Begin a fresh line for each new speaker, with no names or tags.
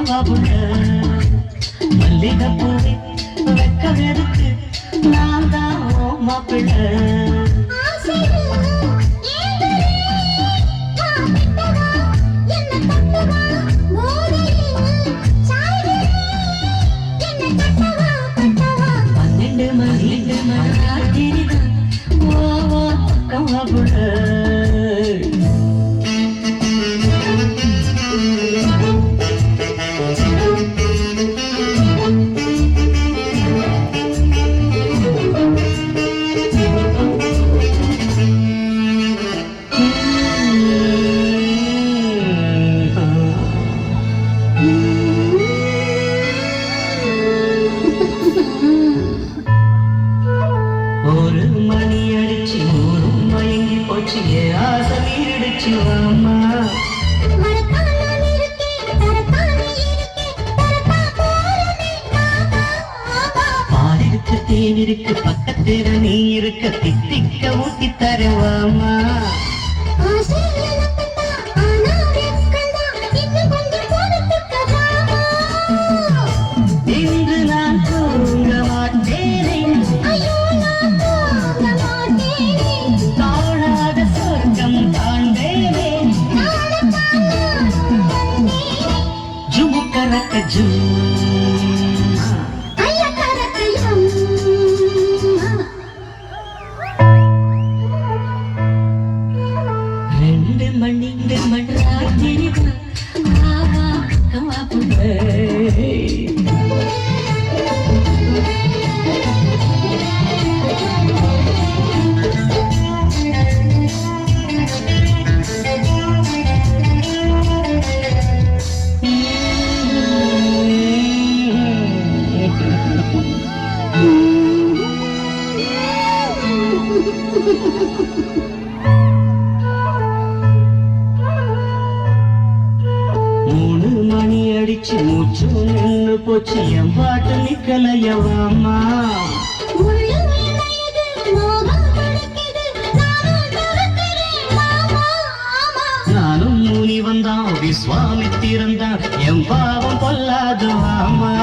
பக்கமா புள்ள மல்லிகை பூவே வெக்கமெடுத்து நான் தான் மாப்பிள்ளை ஒரு மணி அடிச்சு ஊரும் மயங்கி போச்சு ஆசை நீடிச்சு அம்மா பாலிருக்கு தேன் இருக்கு பக்கத்துல நீ இருக்க தித்திக்க ஊட்டி தருவாமா இன்று நான் தூங்க மாட்டேனே காணாத சொர்க்கம் காண்பேனே ஜுமுக்கரக்க ரெண்டு மணி ராத்திரி மூணு மணி அடிச்சு மூச்சு நின்று போச்சு என் பாட்டு நிக்கலையவாமா நானும் மூனி வந்தான் விஸ்வாமித்திரந்தான் என் பாவம் பொல்லாது ஆமா